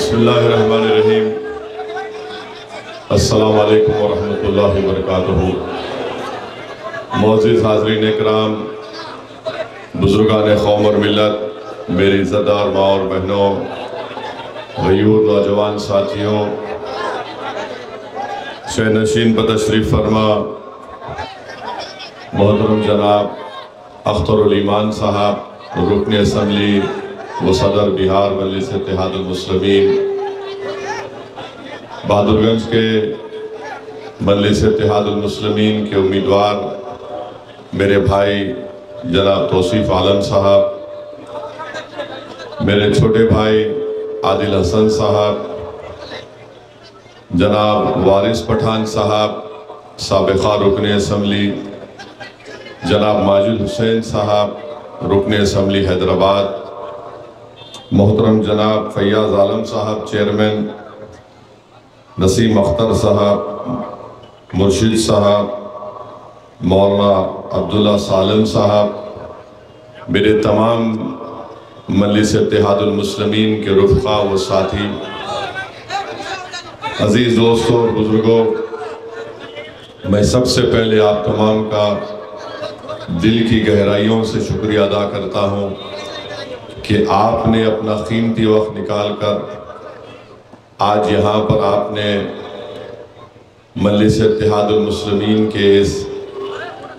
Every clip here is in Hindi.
बिस्मिल्लाहिर्रहमानिर्रहीम। अस्सलामु अलैकुम वरहमतुल्लाहि वबरकातुहू। मौजूद हाज़रीन इकराम, बुजुर्गान कौम और मिल्लत, मेरी इज़्ज़तदार माँ और बहनों, गयूर नौजवान साथियों, शहनशीन पर तशरीफ़ फरमा मोहतरम जनाब अख्तरुल ईमान साहब, रुकन असम्बली व सदर बिहार मजलिस इत्तेहादुल मुस्लिमीन, बहादुरगंज के मजलिस इत्तेहादुल मुस्लिमीन के उम्मीदवार मेरे भाई जनाब तौसीफ आलम साहब, मेरे छोटे भाई आदिल हसन साहब, जनाब वारिस पठान साहब, साबिक़ा रुकन असम्बली, जनाब माजिद हुसैन साहब, रुकन असम्बली हैदराबाद, मोहतरम जनाब फैयाज़ आलम साहब चेयरमैन, नसीम अख्तर साहब, मुर्शिद साहब, मौलाना अब्दुल्ला सालम साहब, मेरे तमाम मजलिस इत्तेहादुल मुस्लिमीन के रुफ़क़ा व साथी, अज़ीज़ दोस्तों और बुज़ुर्गों, मैं सबसे पहले आप तमाम का दिल की गहराइयों से शुक्रिया अदा करता हूँ कि आपने अपना कीमती वक्त निकाल कर आज यहाँ पर आपने मजलिस इत्तेहादुल मुस्लिमीन के इस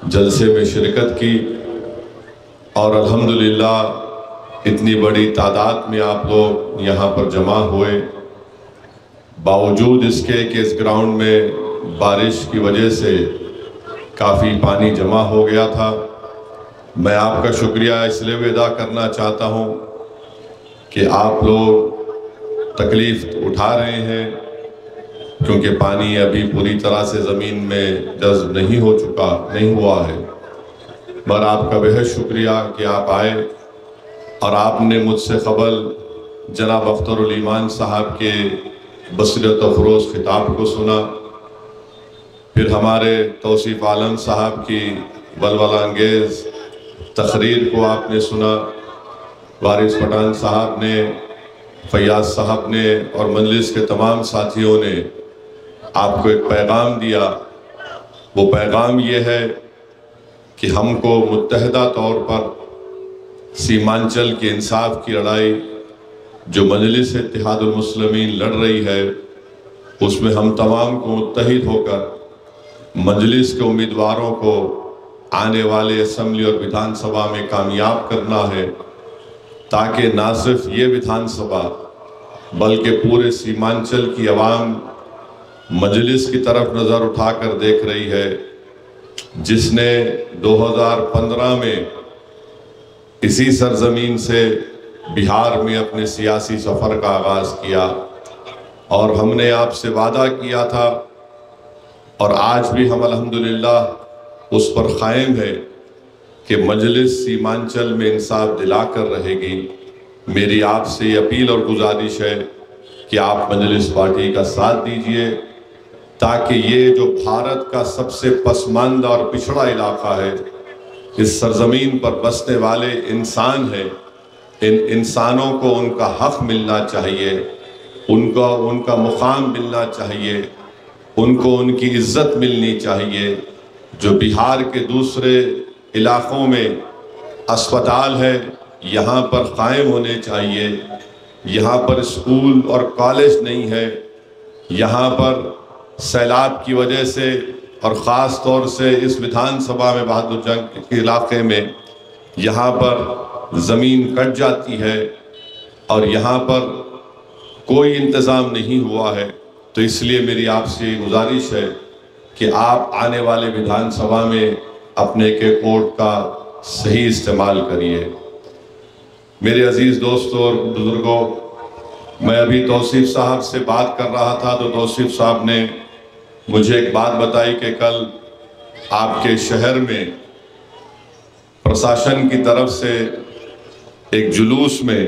जलसे में शिरकत की और अल्हम्दुलिल्लाह इतनी बड़ी तादाद में आप लोग यहाँ पर जमा हुए। बावजूद इसके कि इस ग्राउंड में बारिश की वजह से काफ़ी पानी जमा हो गया था, मैं आपका शुक्रिया इसलिए भी अदा करना चाहता हूँ कि आप लोग तकलीफ़ उठा रहे हैं, क्योंकि पानी अभी पूरी तरह से ज़मीन में जज़्ब नहीं हुआ है। पर आपका बेहद शुक्रिया कि आप आए और आपने मुझसे क़बल जनाब अख्तरुल ईमान साहब के बसीरत अफरोज़ खिताब को सुना, फिर हमारे तौसीफ आलम साहब की वलवला अंगेज़ तकरीर को आपने सुना, वारिस पठान साहब ने, फैयाज साहब ने और मजलिस के तमाम साथियों ने आपको एक पैगाम दिया। वो पैगाम ये है कि हमको मुत्तहदा तौर पर सीमांचल के इंसाफ की लड़ाई जो मजलिस इत्तेहादुल मुस्लिमीन लड़ रही है, उसमें हम तमाम को मुत्तहिद होकर मजलिस के उम्मीदवारों को आने वाले असम्बली और विधानसभा में कामयाब करना है, ताकि ना सिर्फ ये विधानसभा बल्कि पूरे सीमांचल की आवाम मजलिस की तरफ नज़र उठाकर देख रही है, जिसने 2015 में इसी सरजमीन से बिहार में अपने सियासी सफ़र का आगाज़ किया और हमने आपसे वादा किया था और आज भी हम अल्हम्दुलिल्लाह उस पर कायम है कि मजलिस सीमांचल में इंसाफ दिलाकर रहेगी। मेरी आपसे अपील और गुजारिश है कि आप मजलिस पार्टी का साथ दीजिए, ताकि ये जो भारत का सबसे पसमानदा और पिछड़ा इलाका है, इस सरजमीन पर बसने वाले इंसान हैं, इन इंसानों को उनका हक मिलना चाहिए, उनका मुकाम मिलना चाहिए, उनको उनकी इज्जत मिलनी चाहिए। जो बिहार के दूसरे इलाक़ों में अस्पताल है, यहाँ पर कायम होने चाहिए। यहाँ पर स्कूल और कॉलेज नहीं है, यहाँ पर सैलाब की वजह से और ख़ास तौर से इस विधानसभा में बहादुरगंज के इलाके में यहाँ पर ज़मीन कट जाती है और यहाँ पर कोई इंतज़ाम नहीं हुआ है। तो इसलिए मेरी आपसे गुजारिश है कि आप आने वाले विधानसभा में अपने के वोट का सही इस्तेमाल करिए। मेरे अजीज़ दोस्तों और बुज़ुर्गों, मैं अभी तौसीफ साहब से बात कर रहा था तो तौसीफ साहब ने मुझे एक बात बताई कि कल आपके शहर में प्रशासन की तरफ से एक जुलूस में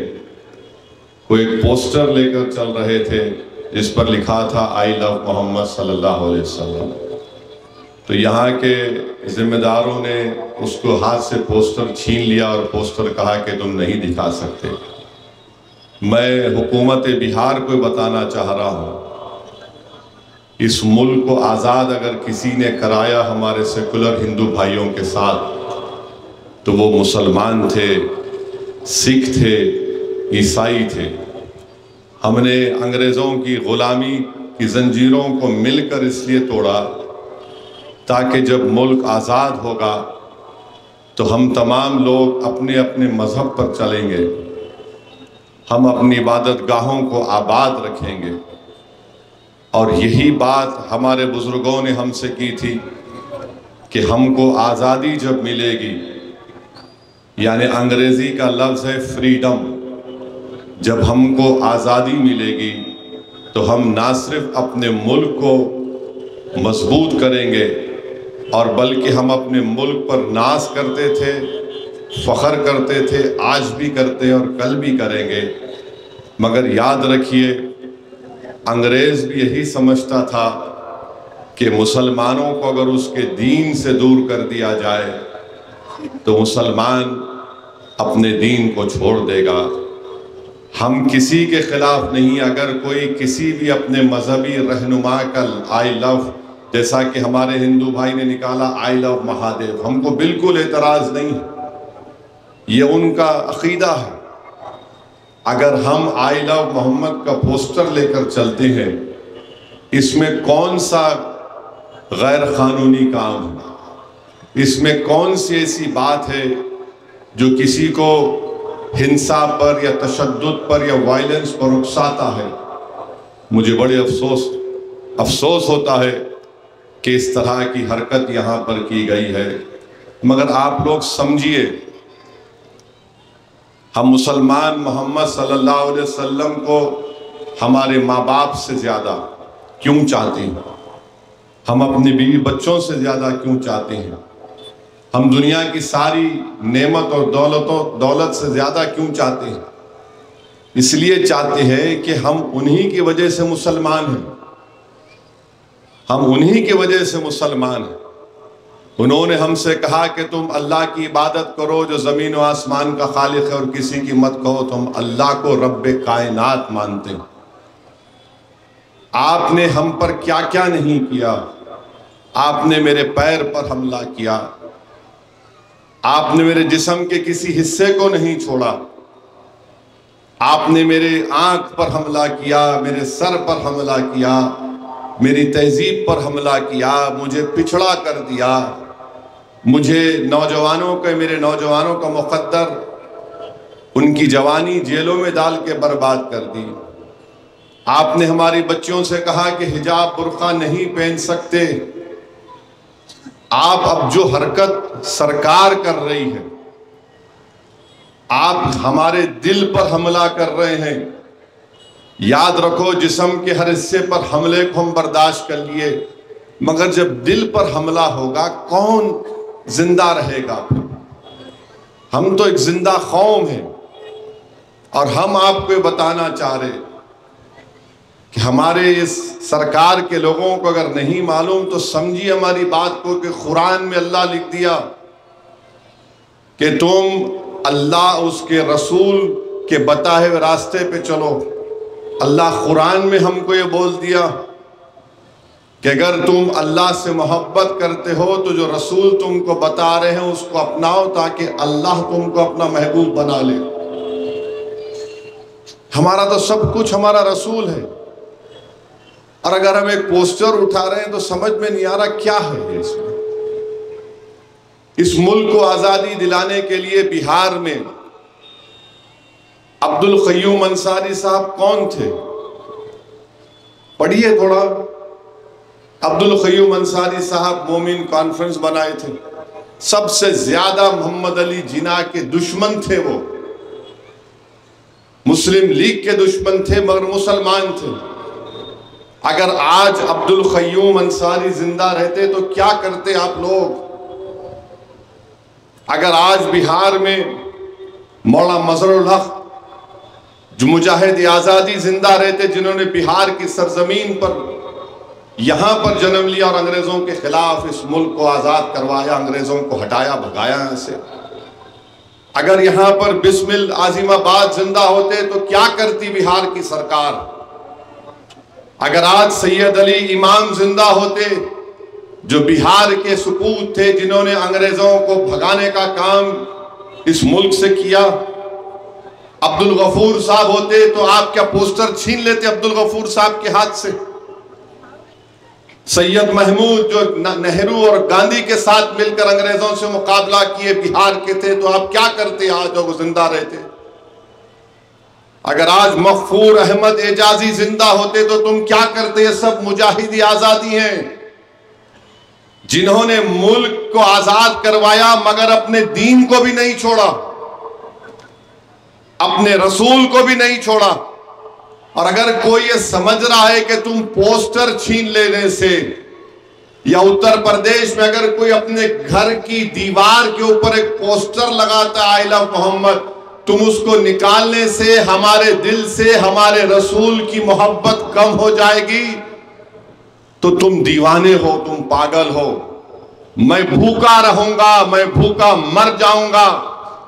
कोई पोस्टर लेकर चल रहे थे जिस पर लिखा था आई लव मोहम्मद सल्लल्लाहु अलैहि वसल्लम। तो यहाँ के जिम्मेदारों ने उसको हाथ से पोस्टर छीन लिया और पोस्टर कहा कि तुम नहीं दिखा सकते। मैं हुकूमत बिहार को बताना चाह रहा हूँ, इस मुल्क को आज़ाद अगर किसी ने कराया हमारे सेकुलर हिंदू भाइयों के साथ, तो वो मुसलमान थे, सिख थे, ईसाई थे। हमने अंग्रेज़ों की ग़ुलामी की जंजीरों को मिलकर इसलिए तोड़ा ताकि जब मुल्क आज़ाद होगा तो हम तमाम लोग अपने अपने मज़हब पर चलेंगे, हम अपनी इबादत गाहों को आबाद रखेंगे। और यही बात हमारे बुज़ुर्गों ने हमसे की थी कि हमको आज़ादी जब मिलेगी, यानी अंग्रेज़ी का लफ्ज़ है फ्रीडम, जब हमको आज़ादी मिलेगी तो हम ना सिर्फ अपने मुल्क को मजबूत करेंगे और बल्कि हम अपने मुल्क पर नाज करते थे, फ़ख्र करते थे, आज भी करते हैं और कल भी करेंगे। मगर याद रखिए, अंग्रेज़ भी यही समझता था कि मुसलमानों को अगर उसके दीन से दूर कर दिया जाए तो मुसलमान अपने दीन को छोड़ देगा। हम किसी के ख़िलाफ़ नहीं, अगर कोई किसी भी अपने मजहबी रहनुमा का आई लव, जैसा कि हमारे हिंदू भाई ने निकाला आई लव महादेव, हमको बिल्कुल एतराज़ नहीं, ये उनका अक़ीदा है। अगर हम आई लव मोहम्मद का पोस्टर लेकर चलते हैं, इसमें कौन सा गैर कानूनी काम है? इसमें कौन सी ऐसी बात है जो किसी को हिंसा पर या तशद्दुद पर या वायलेंस पर उकसाता है? मुझे बड़े अफसोस होता है कि इस तरह की हरकत यहाँ पर की गई है। मगर आप लोग समझिए, हम मुसलमान मोहम्मद सल्लल्लाहु अलैहि वसल्लम को हमारे माँ बाप से ज़्यादा क्यों चाहते हैं? हम अपने बीवी बच्चों से ज़्यादा क्यों चाहते हैं? हम दुनिया की सारी नेमत और दौलत से ज़्यादा क्यों चाहते हैं? इसलिए चाहते हैं कि हम उन्हीं की वजह से मुसलमान हैं, हम उन्हीं की वजह से मुसलमान हैं। उन्होंने हमसे कहा कि तुम अल्लाह की इबादत करो जो ज़मीन व आसमान का खालिक है, और किसी की मत कहो। तुम अल्लाह को रब्बे कायनात मानते हो। आपने हम पर क्या क्या नहीं किया। आपने मेरे पैर पर हमला किया, आपने मेरे जिस्म के किसी हिस्से को नहीं छोड़ा, आपने मेरे आँख पर हमला किया, मेरे सर पर हमला किया, मेरी तहजीब पर हमला किया, मुझे पिछड़ा कर दिया, मुझे मेरे नौजवानों का मुक़द्दर उनकी जवानी जेलों में डाल के बर्बाद कर दी। आपने हमारी बच्चियों से कहा कि हिजाब बुर्का नहीं पहन सकते। आप अब जो हरकत सरकार कर रही है, आप हमारे दिल पर हमला कर रहे हैं। याद रखो, जिस्म के हर हिस्से पर हमले को हम बर्दाश्त कर लिए, मगर जब दिल पर हमला होगा कौन जिंदा रहेगा? हम तो एक जिंदा कौम हैं। और हम आपको बताना चाह रहे कि हमारे इस सरकार के लोगों को अगर नहीं मालूम तो समझिए हमारी बात को, कि कुरान में अल्लाह लिख दिया कि तुम अल्लाह उसके रसूल के बताए हुए रास्ते पे चलो। अल्लाह कुरान में हमको ये बोल दिया कि अगर तुम अल्लाह से मोहब्बत करते हो तो जो रसूल तुमको बता रहे हैं उसको अपनाओ, ताकि अल्लाह तुमको अपना महबूब बना ले। हमारा तो सब कुछ हमारा रसूल है, और अगर हम एक पोस्टर उठा रहे हैं तो समझ में नहीं आ रहा क्या है इसमें। इस मुल्क को आज़ादी दिलाने के लिए बिहार में अब्दुल क़य्यूम अंसारी साहब कौन थे? पढ़िए थोड़ा। अब्दुल क़य्यूम अंसारी साहब मोमिन कॉन्फ्रेंस बनाए थे। सबसे ज्यादा मोहम्मद अली जिन्ना के दुश्मन थे। वो मुस्लिम लीग के दुश्मन थे, मगर मुसलमान थे। अगर आज अब्दुल क़य्यूम अंसारी जिंदा रहते तो क्या करते आप लोग? अगर आज बिहार में मौलाना मज़हरुल हक जो मुजाहिद आज़ादी जिंदा रहते, जिन्होंने बिहार की सरजमीन पर यहाँ पर जन्म लिया और अंग्रेज़ों के खिलाफ इस मुल्क को आज़ाद करवाया, अंग्रेज़ों को हटाया, भगाया यहाँ से, अगर यहां पर बिस्मिल आजिमाबाद जिंदा होते तो क्या करती बिहार की सरकार? अगर आज सैयद अली इमाम जिंदा होते, जो बिहार के सपूत थे, जिन्होंने अंग्रेजों को भगाने का काम इस मुल्क से किया, अब्दुल गफूर साहब होते तो आप क्या पोस्टर छीन लेते अब्दुल गफूर साहब के हाथ से? सैयद महमूद जो नेहरू और गांधी के साथ मिलकर अंग्रेजों से मुकाबला किए बिहार के थे, तो आप क्या करते आज जो वो जिंदा रहते? अगर आज मगफूर अहमद एजाजी जिंदा होते तो तुम क्या करते? ये सब मुजाहिदी आजादी हैं, जिन्होंने मुल्क को आजाद करवाया मगर अपने दीन को भी नहीं छोड़ा, अपने रसूल को भी नहीं छोड़ा। और अगर कोई ये समझ रहा है कि तुम पोस्टर छीन लेने से, या उत्तर प्रदेश में अगर कोई अपने घर की दीवार के ऊपर एक पोस्टर लगाता है आई लव मोहम्मद, तुम उसको निकालने से हमारे दिल से हमारे रसूल की मोहब्बत कम हो जाएगी, तो तुम दीवाने हो, तुम पागल हो। मैं भूखा रहूंगा, मैं भूखा मर जाऊंगा,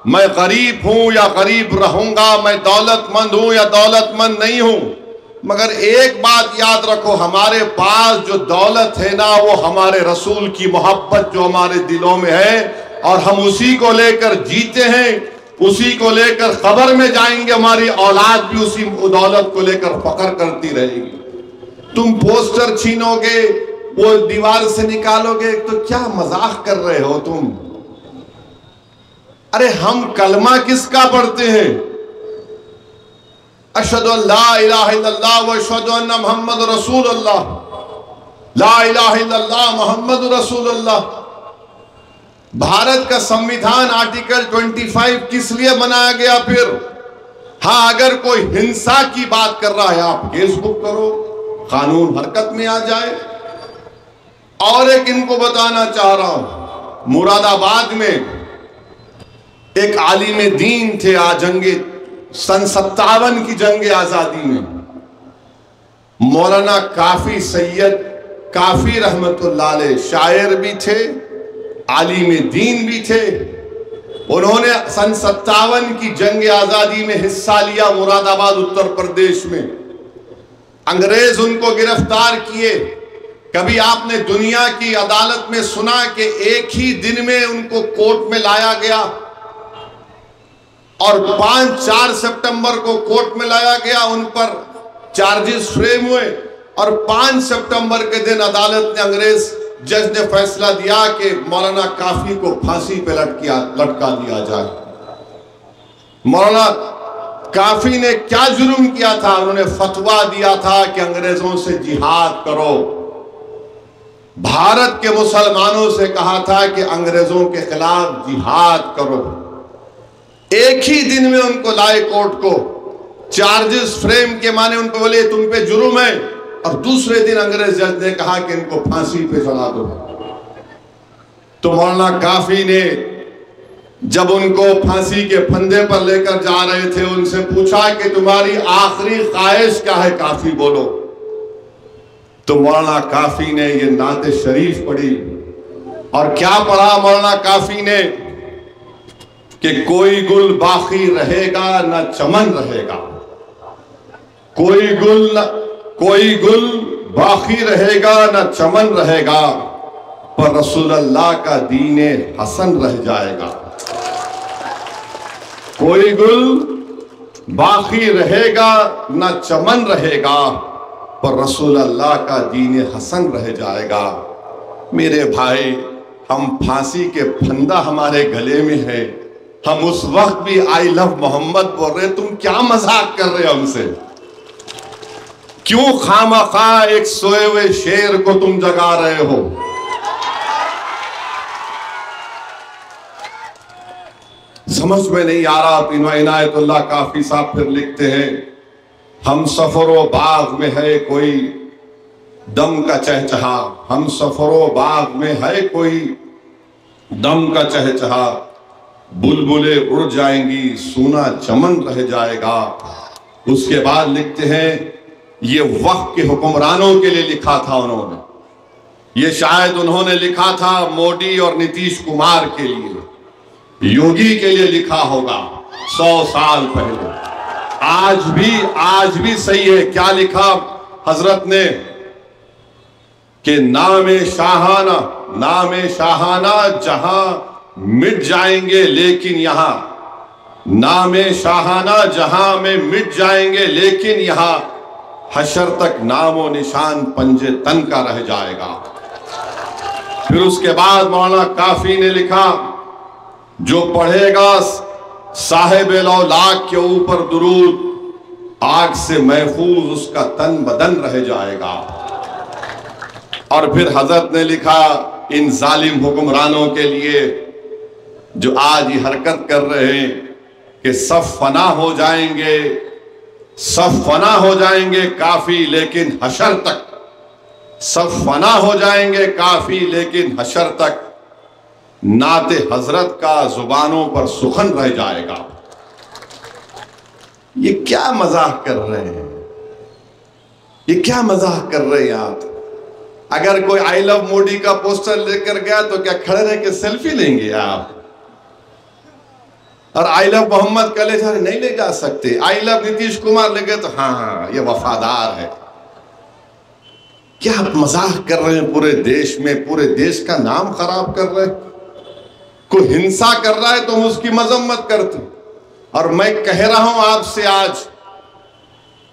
मैं गरीब हूं या गरीब रहूंगा, मैं दौलतमंद हूं या दौलतमंद नहीं हूं, मगर एक बात याद रखो, हमारे पास जो दौलत है ना, वो हमारे रसूल की मोहब्बत जो हमारे दिलों में है, और हम उसी को लेकर जीते हैं, उसी को लेकर कब्र में जाएंगे, हमारी औलाद भी उसी दौलत को लेकर फख्र करती रहेगी। तुम पोस्टर छीनोगे, वो दीवार से निकालोगे, तो क्या मजाक कर रहे हो तुम? अरे हम कलमा किसका पढ़ते हैं? अशहदु अल्ला इलाहा इल्लल्लाह व अशहदु अन्ना मुहम्मद रसूलुल्लाह, ला इलाहा इल्लल्लाह मुहम्मद रसूलुल्लाह। भारत का संविधान आर्टिकल 25 किस लिए बनाया गया? फिर हाँ, अगर कोई हिंसा की बात कर रहा है, आप फेसबुक करो, कानून हरकत में आ जाए। और एक इनको बताना चाह रहा हूं, मुरादाबाद में एक आलिम दीन थे, जंगे सन 57 की जंग आजादी में, मौलाना काफी सैयद काफी रहमतुल्लाह अलैह, शायर भी थे, आलिम दीन भी थे। उन्होंने सन 57 की जंग आजादी में हिस्सा लिया मुरादाबाद उत्तर प्रदेश में। अंग्रेज उनको गिरफ्तार किए। कभी आपने दुनिया की अदालत में सुना कि एक ही दिन में उनको कोर्ट में लाया गया, और 5-4 सितंबर को कोर्ट में लाया गया, उन पर चार्जेस फ्रेम हुए, और 5 सितंबर के दिन अदालत ने, अंग्रेज जज ने फैसला दिया कि मौलाना काफी को फांसी पे लटका दिया जाए। मौलाना काफी ने क्या जुर्म किया था? उन्होंने फतवा दिया था कि अंग्रेजों से जिहाद करो। भारत के मुसलमानों से कहा था कि अंग्रेजों के खिलाफ जिहाद करो। एक ही दिन में उनको लाए कोर्ट को, चार्जेस फ्रेम के माने उनको बोले तुम पे जुर्म है, और दूसरे दिन अंग्रेज जज ने कहा कि इनको फांसी पे चढ़ा दो। तो मौलाना काफी ने जब उनको फांसी के फंदे पर लेकर जा रहे थे, उनसे पूछा कि तुम्हारी आखिरी ख्वाहिश क्या है? काफी बोलो। तो मौलाना काफी ने ये नाते शरीफ पढ़ी, और क्या पढ़ा मौलाना काफी ने कि कोई गुल बाकी रहेगा न चमन रहेगा, कोई गुल बाकी रहेगा न चमन रहेगा, पर रसूल अल्लाह का दीने हसन रह जाएगा। कोई गुल बाकी रहेगा न चमन रहेगा, पर रसूल अल्लाह का दीने हसन रह जाएगा। मेरे भाई, हम फांसी के फंदा हमारे गले में है, हम उस वक्त भी आई लव मोहम्मद बोल रहे, तुम क्या मजाक कर रहे हो हमसे? क्यों खामखा एक सोए हुए शेर को तुम जगा रहे हो? समझ में नहीं आ रहा। इनायतुल्लाह काफी साहब फिर लिखते हैं, हम सफरो बाग में है कोई दम का चहचहा, हम सफरो बाग में है कोई दम का चहचहा, बुलबुले उड़ जाएंगी सूना चमन रह जाएगा। उसके बाद लिखते हैं, ये वक्त के हुक्मरानों के लिए लिखा था उन्होंने, ये शायद उन्होंने लिखा था मोदी और नीतीश कुमार के लिए। योगी के लिए लिखा होगा 100 साल पहले। आज भी सही है। क्या लिखा हजरत ने कि नामे शाहाना जहां मिट जाएंगे लेकिन यहां, नामे शाहाना जहां में मिट जाएंगे लेकिन यहां हशर तक नामो निशान पंजे तन का रह जाएगा। फिर उसके बाद मौलाना काफी ने लिखा, जो पढ़ेगा साहिब लौलाक के ऊपर दुरूद, आग से महफूज उसका तन बदन रह जाएगा। और फिर हजरत ने लिखा इन जालिम हुक्मरानों के लिए जो आज ये हरकत कर रहे हैं कि सब फना हो जाएंगे काफी लेकिन हशर तक, सब फना हो जाएंगे काफी लेकिन हशर तक नाते हजरत का जुबानों पर सुखन रह जाएगा। ये क्या मजाक कर रहे हैं, ये क्या मजाक कर रहे हैं आप? अगर कोई आई लव मोदी का पोस्टर लेकर गया तो क्या खड़े रह के सेल्फी लेंगे आप? और आई लव मोहम्मद का ले जा नहीं ले जा सकते। आई लव नीतीश कुमार ले गए तो हाँ ये वफादार है। क्या आप मजाक कर रहे हैं? पूरे देश में पूरे देश का नाम खराब कर रहे हैं। कोई हिंसा कर रहा है तो हम उसकी मजम्मत करते। और मैं कह रहा हूं आपसे, आज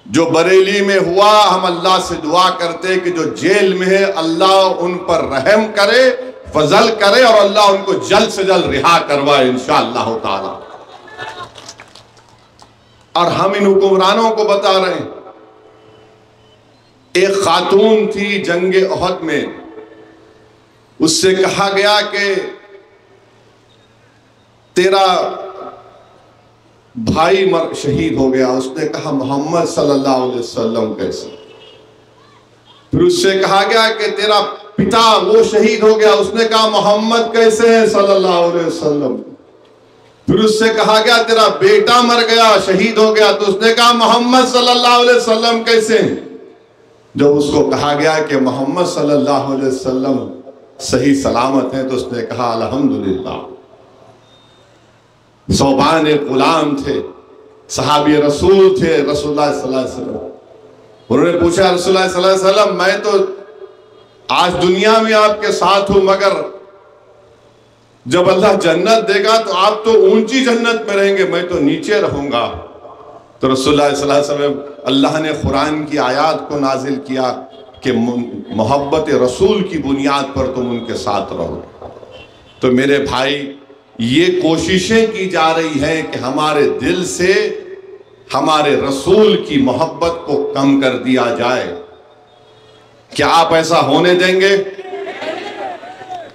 जो बरेली में हुआ, हम अल्लाह से दुआ करते कि जो जेल में है अल्लाह उन पर रहम करे, फजल करे और अल्लाह उनको जल्द से जल्द रिहा करवाए इंशाअल्लाह ताला। और हम इन हुक्मरानों को बता रहे हैं, एक खातून थी जंगे ओहद में, उससे कहा गया कि तेरा भाई शहीद हो गया। उसने कहा मोहम्मद सल्लल्लाहु अलैहि वसल्लम कैसे? फिर उससे कहा गया कि तेरा पिता वो शहीद हो गया। उसने कहा मोहम्मद कैसे है सल्लल्लाहु अलैहि वसल्लम। फिर उससे कहा गया तेरा बेटा मर गया, शहीद हो गया, तो उसने कहा मोहम्मद सल्लल्लाहु अलैहि वसल्लम कैसे हैं? जब उसको कहा गया कि मोहम्मद सल्लल्लाहु अलैहि वसल्लम सही सलामत हैं तो उसने कहा अल्हम्दुलिल्लाह। सौबान गुलाम थे, सहाबी रसूल थे रसूलुल्लाह सल्लल्लाहु अलैहि वसल्लम। उन्होंने पूछा रसूलुल्लाह सल्लल्लाहु अलैहि वसल्लम, मैं तो आज दुनिया में आपके साथ हूं, मगर जब अल्लाह जन्नत देगा तो आप तो ऊंची जन्नत में रहेंगे, मैं तो नीचे रहूंगा। तो रसूलुल्लाह सल्लल्लाहु अलैहि वसल्लम, अल्लाह ने कुरान की आयत को नाजिल किया कि मोहब्बत रसूल की बुनियाद पर तुम उनके साथ रहो। तो मेरे भाई, ये कोशिशें की जा रही हैं कि हमारे दिल से हमारे रसूल की मोहब्बत को कम कर दिया जाए। क्या आप ऐसा होने देंगे?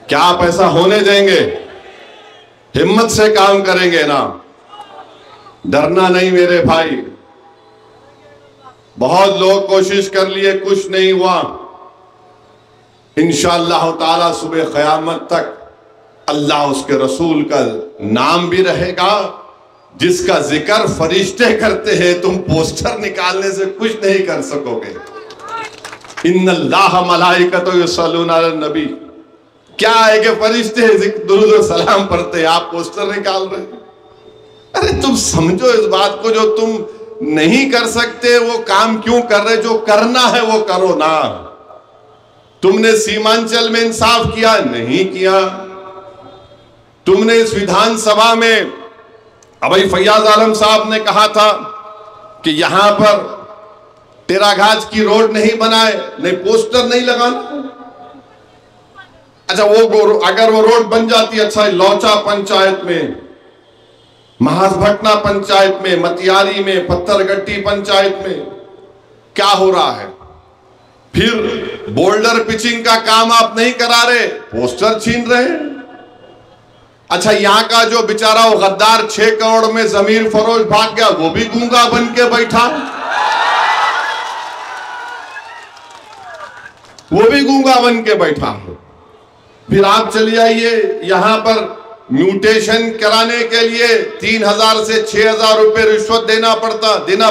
क्या आप ऐसा होने देंगे? हिम्मत से काम करेंगे ना, डरना नहीं मेरे भाई। बहुत लोग कोशिश कर लिए, कुछ नहीं हुआ। इंशाअल्लाह ताला सुबह क़यामत तक अल्लाह उसके रसूल का नाम भी रहेगा, जिसका जिक्र फरिश्ते करते हैं। तुम पोस्टर निकालने से कुछ नहीं कर सकोगे। इन्नल्लाह मलाइकतहु युसल्लूना अलन नबी, क्या है कि फरिश्ते दुरूद और सलाम पढ़ते हैं, आप पोस्टर निकाल रहे हैं। अरे तुम समझो इस बात को, जो तुम नहीं कर सकते वो काम क्यों कर रहे? जो करना है वो करो ना। तुमने सीमांचल में इंसाफ किया? नहीं किया। तुमने इस विधानसभा में अभी फैयाज आलम साहब ने कहा था कि यहां पर टेरागाज की रोड नहीं बनाए, नहीं पोस्टर नहीं लगाना। अच्छा, वो अगर वो रोड बन जाती, अच्छा लौचा पंचायत में, महासभटना पंचायत में, मतियारी में, पत्थरगट्टी पंचायत में क्या हो रहा है? फिर बोल्डर पिचिंग का काम आप नहीं करा रहे, पोस्टर छीन रहे हैं। अच्छा, यहां का जो बेचारा वो गद्दार 6 करोड़ में जमीर फरोज भाग गया, वो भी गूंगा बन के बैठा, वो भी गूंगा बन के बैठा। फिर आप चलिए आइए, यहां पर म्यूटेशन कराने के लिए 3000 से 6000 रुपए रिश्वत देना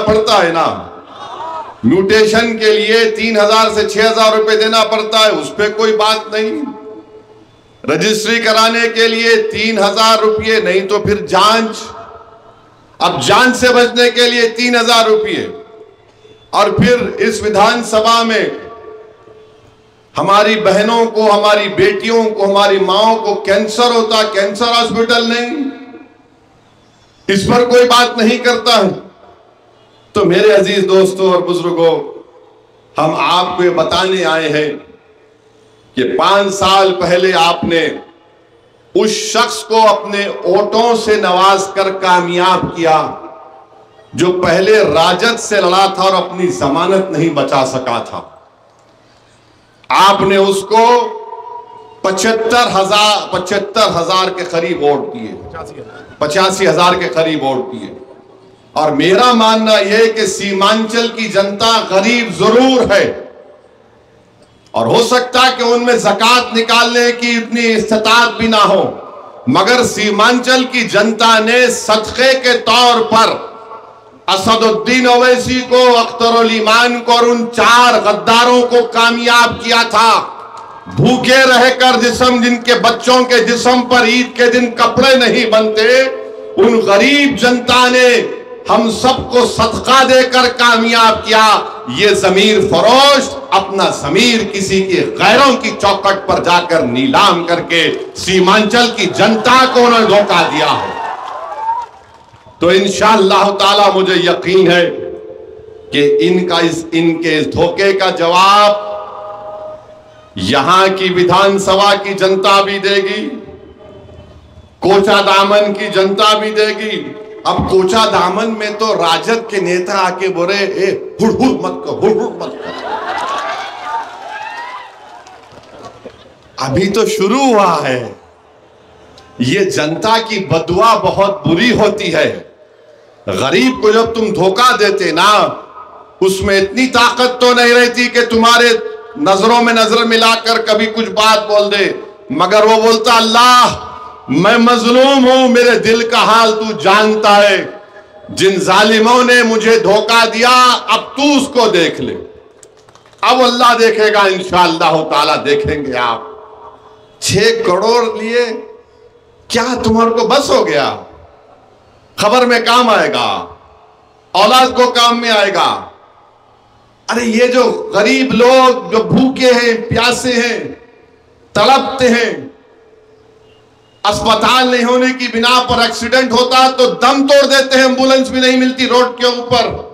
पड़ता है ना। म्यूटेशन के लिए 3000 से 6000 रुपए देना पड़ता है, उस पर कोई बात नहीं। रजिस्ट्री कराने के लिए 3,000 रुपये, नहीं तो फिर जांच। अब जांच से बचने के लिए 3,000 रुपये। और फिर इस विधानसभा में हमारी बहनों को, हमारी बेटियों को, हमारी माओ को कैंसर होता, कैंसर हॉस्पिटल नहीं, इस पर कोई बात नहीं करता है। तो मेरे अजीज दोस्तों और बुजुर्गों, हम आपको ये बताने आए हैं कि 5 साल पहले आपने उस शख्स को अपने वोटों से नवाज कर कामयाब किया जो पहले राजद से लड़ा था और अपनी जमानत नहीं बचा सका था। आपने उसको 75,000 के करीब वोट दिए, 85,000 के करीब वोट दिए। और मेरा मानना यह कि सीमांचल की जनता गरीब जरूर है और हो सकता है कि उनमें ज़कात निकालने की इतनी इस्तात भी ना हो, मगर सीमांचल की जनता ने सदक़े के तौर पर असदुद्दीन ओवैसी को, अख्तरुल ईमान को और उन 4 गद्दारों को कामयाब किया था। भूखे रहकर जिनके बच्चों के जिस्म पर ईद के दिन कपड़े नहीं बनते, उन गरीब जनता ने हम सबको सदका देकर कामयाब किया। ये ज़मीर फरोश अपना ज़मीर किसी के गैरों की चौखट पर जाकर नीलाम करके सीमांचल की जनता को उन्होंने धोखा दिया है। तो इंशाअल्लाह ताला मुझे यकीन है कि इनके इस धोखे का जवाब यहां की विधानसभा की जनता भी देगी, कोचा दामन की जनता भी देगी। अब कोचा दामन में तो राजद के नेता आके बोले, ए हुड़ मत कर, हुड़ मत कर। अभी तो शुरू हुआ है। ये जनता की बदुआ बहुत बुरी होती है। गरीब को जब तुम धोखा देते ना, उसमें इतनी ताकत तो नहीं रहती कि तुम्हारे नजरों में नजर मिलाकर कभी कुछ बात बोल दे, मगर वो बोलता, अल्लाह मैं मजलूम हूं, मेरे दिल का हाल तू जानता है। जिन जालिमों ने मुझे धोखा दिया, अब तू उसको देख ले। अब अल्लाह देखेगा, इंशाअल्लाह ताला देखेंगे। आप 6 करोड़ लिए क्या तुम्हारे को बस हो गया? खबर में काम आएगा, औलाद को काम में आएगा। अरे ये जो गरीब लोग जो भूखे हैं, प्यासे हैं, तड़पते हैं, अस्पताल नहीं होने की बिना पर एक्सीडेंट होता तो दम तोड़ देते हैं, एम्बुलेंस भी नहीं मिलती रोड के ऊपर,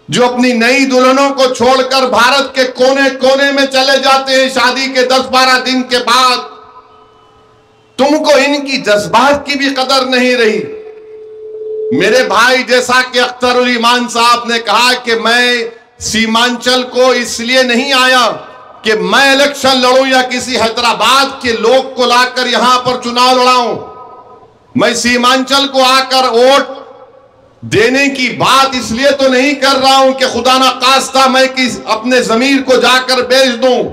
जो अपनी नई दुल्हनों को छोड़कर भारत के कोने कोने में चले जाते हैं शादी के 10-12 दिन के बाद। तुमको इनकी जज्बात की भी कदर नहीं रही। मेरे भाई, जैसा कि अख्तरुल ईमान साहब ने कहा कि मैं सीमांचल को इसलिए नहीं आया कि मैं इलेक्शन लड़ूं या किसी हैदराबाद के लोग को लाकर यहां पर चुनाव लड़ाऊं। मैं सीमांचल को आकर वोट देने की बात इसलिए तो नहीं कर रहा हूं कि खुदा ना खास्ता मैं अपने जमीर को जाकर बेच दूं।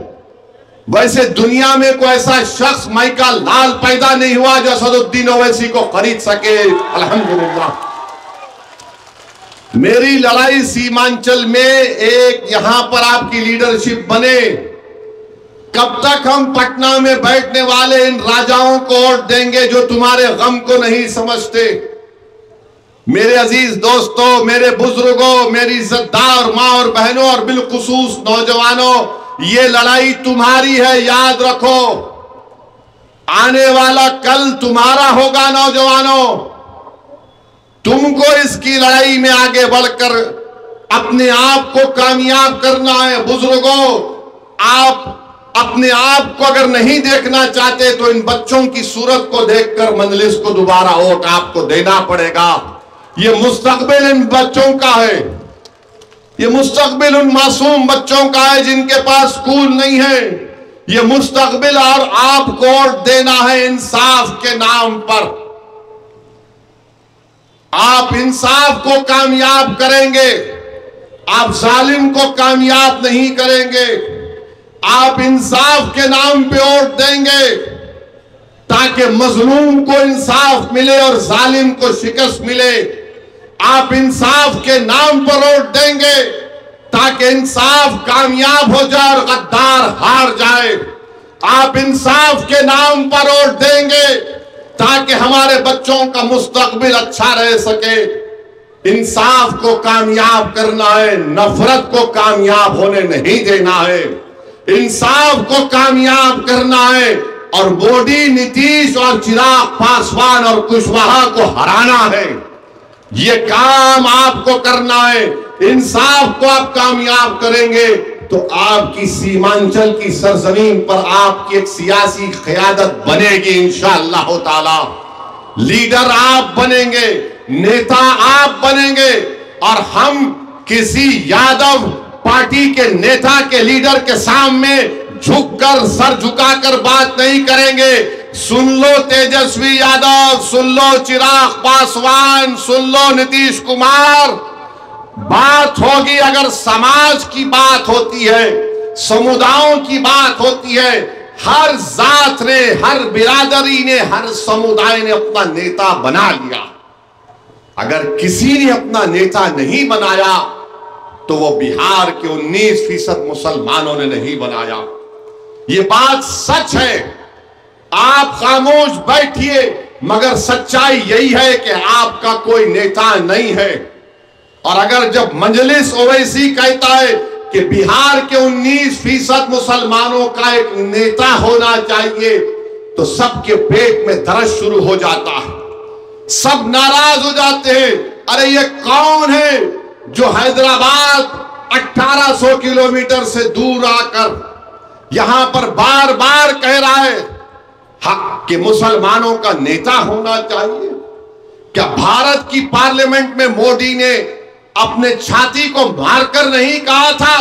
वैसे दुनिया में कोई ऐसा शख्स माइका लाल पैदा नहीं हुआ जो असदुद्दीन ओवैसी को खरीद सके। अल्हम्दुलिल्लाह मेरी लड़ाई सीमांचल में एक यहां पर आपकी लीडरशिप बने। कब तक हम पटना में बैठने वाले इन राजाओं को वोट देंगे जो तुम्हारे गम को नहीं समझते? मेरे अजीज दोस्तों, मेरे बुजुर्गों, मेरी इज्जतदार माँ और बहनों और बिलखुसूस नौजवानों, ये लड़ाई तुम्हारी है, याद रखो। आने वाला कल तुम्हारा होगा। नौजवानों, तुमको इसकी लड़ाई में आगे बढ़कर अपने आप को कामयाब करना है। बुजुर्गों, आप अपने आप को अगर नहीं देखना चाहते तो इन बच्चों की सूरत को देखकर मजलिस को दोबारा वोट आपको देना पड़ेगा। ये मुस्तकबिल इन बच्चों का है, ये मुस्तकबिल उन मासूम बच्चों का है जिनके पास स्कूल नहीं है। ये मुस्तकबिल और आपको वोट देना है इंसाफ के नाम पर। आप इंसाफ को कामयाब करेंगे, आप जालिम को कामयाब नहीं करेंगे। आप इंसाफ के नाम पे वोट देंगे ताकि मजलूम को इंसाफ मिले और जालिम को शिकस्त मिले। आप इंसाफ के नाम पर वोट देंगे ताकि इंसाफ कामयाब हो जाए और गद्दार हार जाए। आप इंसाफ के नाम पर वोट देंगे ताकि हमारे बच्चों का मुस्तकबिल अच्छा रह सके। इंसाफ को कामयाब करना है, नफरत को कामयाब होने नहीं देना है। इंसाफ को कामयाब करना है और मोदी, नीतीश और चिराग पासवान और कुशवाहा को हराना है। ये काम आपको करना है। इंसाफ को आप कामयाब करेंगे तो आपकी सीमांचल की सरजमीन पर आपकी एक सियासी क़यादत बनेगी इंशाअल्लाह ताला। लीडर आप बनेंगे, नेता आप बनेंगे और हम किसी यादव पार्टी के नेता के लीडर के सामने झुककर, सर झुकाकर बात नहीं करेंगे। सुन लो तेजस्वी यादव, सुन लो चिराग पासवान, सुन लो नीतीश कुमार, बात होगी अगर समाज की बात होती है, समुदायों की बात होती है, हर जात ने, हर बिरादरी ने, हर समुदाय ने अपना नेता बना लिया। अगर किसी ने अपना नेता नहीं बनाया तो वो बिहार के 19% मुसलमानों ने नहीं बनाया। ये बात सच है। आप खामोश बैठिए, मगर सच्चाई यही है कि आपका कोई नेता नहीं है। और अगर जब मजलिस ओवैसी कहता है कि बिहार के 19% मुसलमानों का एक नेता होना चाहिए, तो सबके पेट में दर्द शुरू हो जाता है, सब नाराज हो जाते हैं। अरे ये कौन है जो हैदराबाद 1800 किलोमीटर से दूर आकर यहां पर बार बार कह रहा है कि मुसलमानों का नेता होना चाहिए? क्या भारत की पार्लियामेंट में मोदी ने अपने छाती को मारकर नहीं कहा था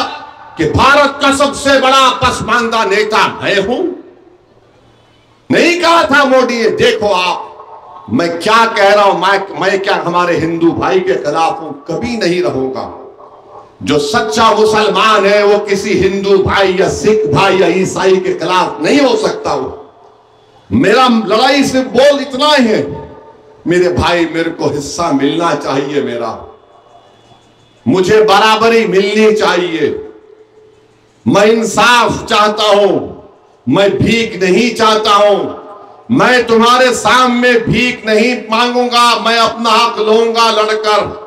कि भारत का सबसे बड़ा पसमानदा नेता मैं हूं? नहीं कहा था मोदी ने। देखो आप, मैं क्या कह रहा हूं, मैं क्या हमारे हिंदू भाई के खिलाफ हूं? कभी नहीं रहूंगा। जो सच्चा मुसलमान है वो किसी हिंदू भाई या सिख भाई या ईसाई के खिलाफ नहीं हो सकता। वो मेरा लड़ाई से बोल इतना ही है, मेरे भाई मेरे को हिस्सा मिलना चाहिए, मेरा मुझे बराबरी मिलनी चाहिए। मैं इंसाफ चाहता हूं, मैं भीख नहीं चाहता हूं। मैं तुम्हारे सामने भीख नहीं मांगूंगा, मैं अपना हक लूंगा लड़कर।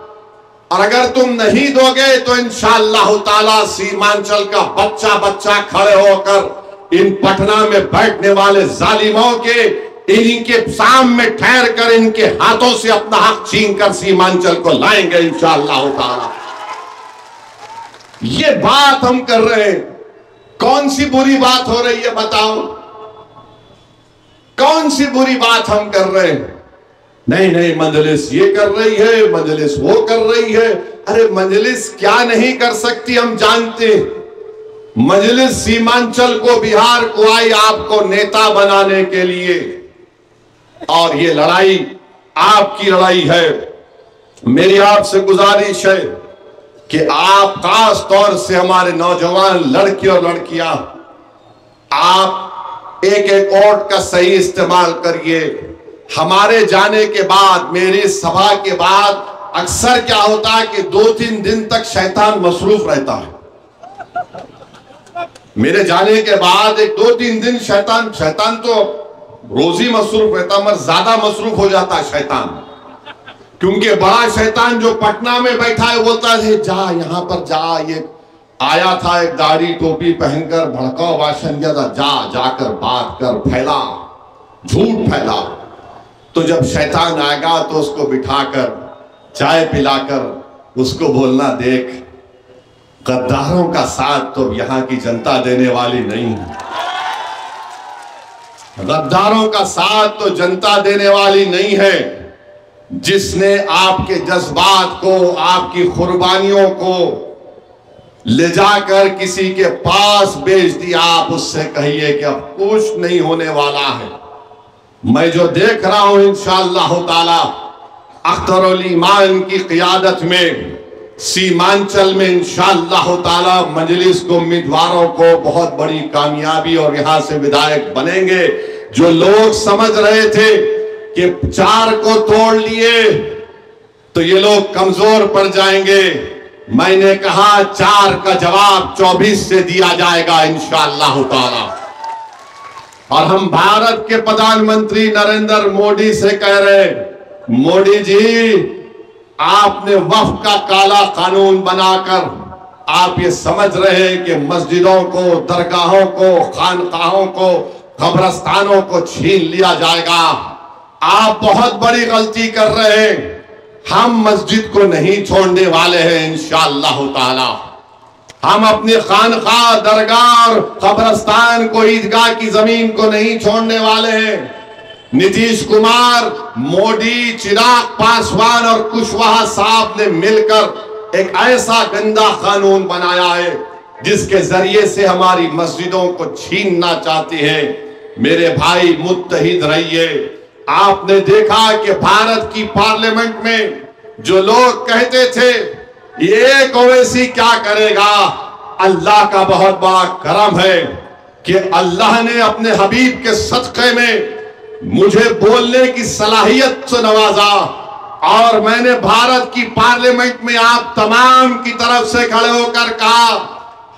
और अगर तुम नहीं दोगे तो इंशाअल्लाह ताला सीमांचल का बच्चा बच्चा खड़े होकर इन पटना में बैठने वाले जालिमों के, इनके सामने ठहर कर इनके हाथों से अपना हक छीन कर सीमांचल को लाएंगे इंशाअल्लाह ताला। ये बात हम कर रहे हैं। कौन सी बुरी बात हो रही है बताओ? कौन सी बुरी बात हम कर रहे हैं? नहीं नहीं, मजलिस ये कर रही है, मजलिस वो कर रही है। अरे मजलिस क्या नहीं कर सकती हम जानते हैं। मजलिस सीमांचल को, बिहार को आई आपको नेता बनाने के लिए, और ये लड़ाई आपकी लड़ाई है। मेरी आपसे गुजारिश है कि आप खास तौर से हमारे नौजवान लड़के और लड़कियां, आप एक एक वोट का सही इस्तेमाल करिए। हमारे जाने के बाद, मेरी सभा के बाद अक्सर क्या होता है कि 2-3 दिन तक शैतान मसरूफ रहता है। मेरे जाने के बाद एक 2-3 दिन शैतान तो रोज ही मसरूफ रहता, मगर ज्यादा मसरूफ हो जाता है शैतान। क्योंकि बड़ा शैतान जो पटना में बैठा है बोलता है जा यहां पर जा, ये आया था एक दाढ़ी टोपी पहनकर भड़काऊ भाषण किया था, जा जाकर बात कर, फैला, झूठ फैला। तो जब शैतान आएगा तो उसको बिठाकर चाय पिलाकर उसको बोलना, देख गद्दारों का साथ तो यहां की जनता देने वाली नहीं है, गद्दारों का साथ तो जनता देने वाली नहीं है। जिसने आपके जज्बात को, आपकी कुर्बानियों को ले जाकर किसी के पास बेच दिया, आप उससे कहिए कि अब कुछ नहीं होने वाला है। मैं जो देख रहा हूं इंशाअल्लाह ताला अख्तरुल ईमान की क़ियादत में सीमांचल में इंशाअल्लाह ताला मजलिस को, उम्मीदवारों को बहुत बड़ी कामयाबी और यहां से विधायक बनेंगे। जो लोग समझ रहे थे कि 4 को तोड़ लिए तो ये लोग कमजोर पड़ जाएंगे, मैंने कहा 4 का जवाब 24 से दिया जाएगा इंशाअल्लाह ताला। और हम भारत के प्रधानमंत्री नरेंद्र मोदी से कह रहे हैं, मोदी जी, आपने वक्फ का काला कानून बनाकर आप ये समझ रहे हैं कि मस्जिदों को, दरगाहों को, खानकाहों को, कब्रस्तानों को छीन लिया जाएगा। आप बहुत बड़ी गलती कर रहे हैं। हम मस्जिद को नहीं छोड़ने वाले हैं इंशाअल्लाह ताला। हम अपनी खानका, दरगाह और कब्रस्तान को, ईदगाह की जमीन को नहीं छोड़ने वाले हैं। नीतीश कुमार, मोदी, चिराग पासवान और कुशवाहा साहब ने मिलकर एक ऐसा गंदा कानून बनाया है जिसके जरिए से हमारी मस्जिदों को छीनना चाहते हैं। मेरे भाई, मुत्तहिद रहिए। आपने देखा कि भारत की पार्लियामेंट में जो लोग कहते थे ये ओवैसी क्या करेगा, अल्लाह का बहुत बड़ा करम है कि अल्लाह ने अपने हबीब के सदक़े में मुझे बोलने की सलाहियत से नवाजा और मैंने भारत की पार्लियामेंट में आप तमाम की तरफ से खड़े होकर कहा,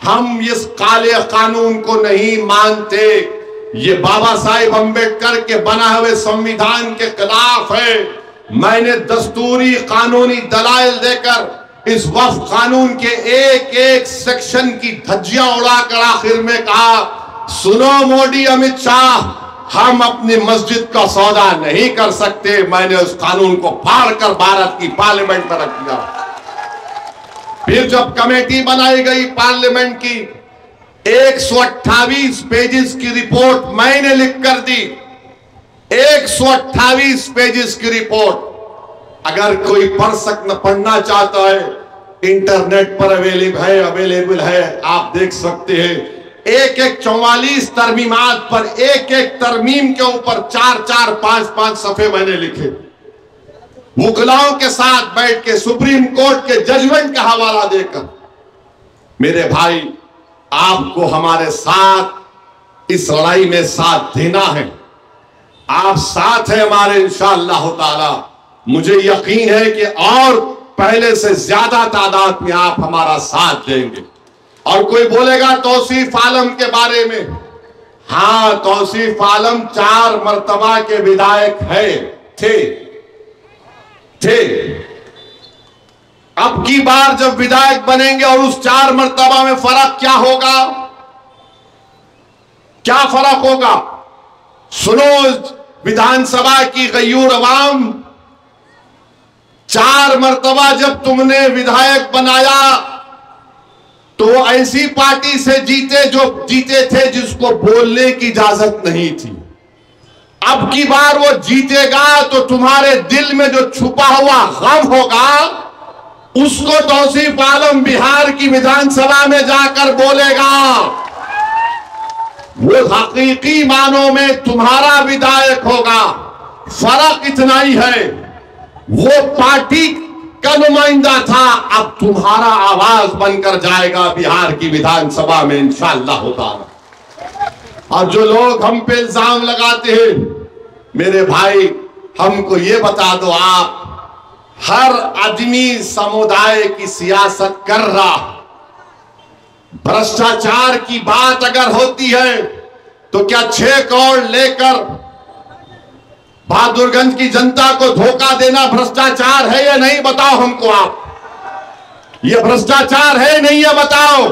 हम इस काले कानून को नहीं मानते। ये बाबा साहेब अम्बेडकर के बना हुए संविधान के खिलाफ है। मैंने दस्तूरी कानूनी दलाइल देकर इस वक्फ कानून के एक एक सेक्शन की धज्जियां उड़ाकर आखिर में कहा, सुनो मोदी, अमित शाह, हम अपनी मस्जिद का सौदा नहीं कर सकते। मैंने उस कानून को फाड़कर भारत की पार्लियामेंट में रख दिया। फिर जब कमेटी बनाई गई पार्लियामेंट की, 128 पेजेस की रिपोर्ट मैंने लिख कर दी। 128 पेजेस की रिपोर्ट। अगर कोई पढ़ना चाहता है, इंटरनेट पर अवेलेबल है, आप देख सकते हैं। एक एक 44 तरमीमात पर एक एक तरमीम के ऊपर 4-4, 5-5 सफे मैंने लिखे, वकीलों के साथ बैठ के, सुप्रीम कोर्ट के जजमेंट का हवाला देकर। मेरे भाई, आपको हमारे साथ इस लड़ाई में साथ देना है। आप साथ हैं हमारे इंशाअल्लाह ताला। मुझे यकीन है कि और पहले से ज्यादा तादाद में आप हमारा साथ देंगे। और कोई बोलेगा तौसीफ आलम के बारे में, हाँ, तौसीफ आलम 4 मर्तबा के विधायक थे। अब की बार जब विधायक बनेंगे और उस 4 मर्तबा में फर्क क्या होगा? क्या फर्क होगा? सुनो, विधानसभा की गयूर अवाम, 4 मर्तबा जब तुमने विधायक बनाया तो ऐसी पार्टी से जो जीते थे जिसको बोलने की इजाजत नहीं थी। अब की बार वो जीतेगा तो तुम्हारे दिल में जो छुपा हुआ गम होगा उसको तौसीफ आलम बिहार की विधानसभा में जाकर बोलेगा। वो हकीकी मानों में तुम्हारा विधायक होगा। फर्क इतना ही है, वो पार्टी का नुमाइंदा था, अब तुम्हारा आवाज बनकर जाएगा बिहार की विधानसभा में इंशाअल्लाह ताला। और जो लोग हम पे इल्जाम लगाते हैं, मेरे भाई, हमको ये बता दो, आप हर आदमी समुदाय की सियासत कर रहा। भ्रष्टाचार की बात अगर होती है तो क्या 6 करोड़ लेकर बहादुरगंज की जनता को धोखा देना भ्रष्टाचार है या नहीं? बताओ हमको आप, ये भ्रष्टाचार है नहीं है? बताओ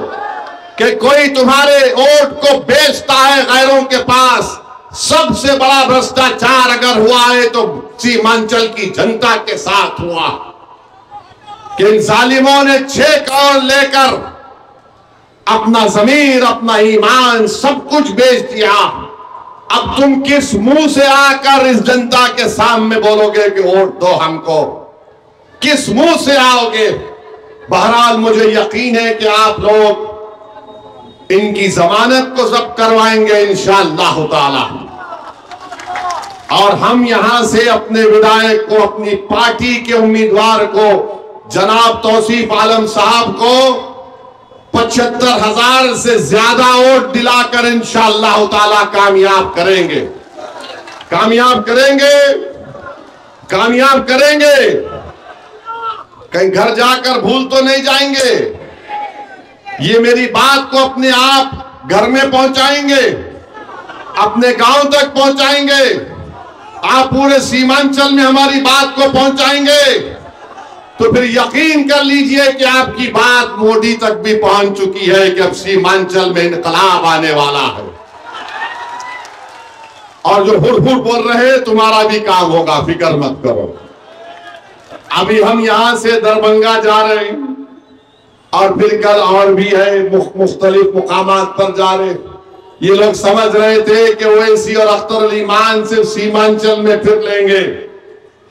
कि कोई तुम्हारे वोट को बेचता है गैरों के पास। सबसे बड़ा भ्रष्टाचार अगर हुआ है तो सीमांचल की जनता के साथ हुआ कि इन जालिमों ने 6 करोड़ लेकर अपना जमीर, अपना ईमान, सब कुछ बेच दिया। अब तुम किस मुंह से आकर इस जनता के सामने बोलोगे कि वोट दो हमको? किस मुंह से आओगे? बहरहाल मुझे यकीन है कि आप लोग इनकी जमानत को जब्त करवाएंगे इंशाअल्लाह ताला। और हम यहां से अपने विधायक को, अपनी पार्टी के उम्मीदवार को, जनाब तौसीफ आलम साहब को 75,000 से ज्यादा वोट दिलाकर इंशाअल्लाह ताला कामयाब करेंगे। कामयाब करेंगे, कामयाब करेंगे। कहीं घर जाकर भूल तो नहीं जाएंगे? ये मेरी बात को अपने आप घर में पहुंचाएंगे? अपने गांव तक पहुंचाएंगे, आप पूरे सीमांचल में हमारी बात को पहुंचाएंगे, तो फिर यकीन कर लीजिए कि आपकी बात मोदी तक भी पहुंच चुकी है कि अब सीमांचल में इनकलाब आने वाला है। और जो हुड़-हुड़ बोल रहे हैं, तुम्हारा भी काम होगा, फिक्र मत करो। अभी हम यहां से दरभंगा जा रहे हैं और फिर कल और भी है मुख्तलिफ मुकामात पर जा रहे। ये लोग समझ रहे थे कि ओवैसी और अख्तर अली ईमान सिर्फ सीमांचल में फिर लेंगे।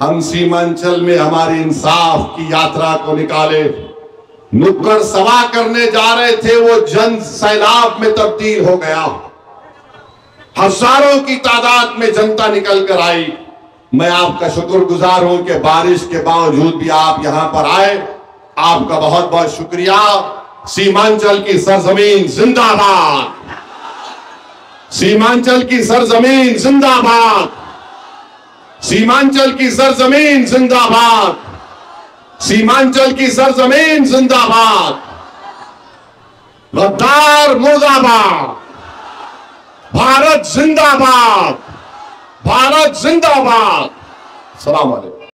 हम सीमांचल में हमारी इंसाफ की यात्रा को निकाले। नुक्कड़ सभा करने जा रहे थे, वो जन सैलाब में तब्दील हो गया। हजारों की तादाद में जनता निकल कर आई। मैं आपका शुक्रगुजार हूं कि बारिश के बावजूद भी आप यहां पर आए। आपका बहुत बहुत शुक्रिया। सीमांचल की सरजमीन जिंदाबाद, सीमांचल की सरजमीन जिंदाबाद, सीमांचल की सरजमीन जिंदाबाद, सीमांचल की सरजमीन जिंदाबाद। गद्दार मुर्दाबाद, भारत जिंदाबाद, भारत जिंदाबाद। सलाम अलैकुम।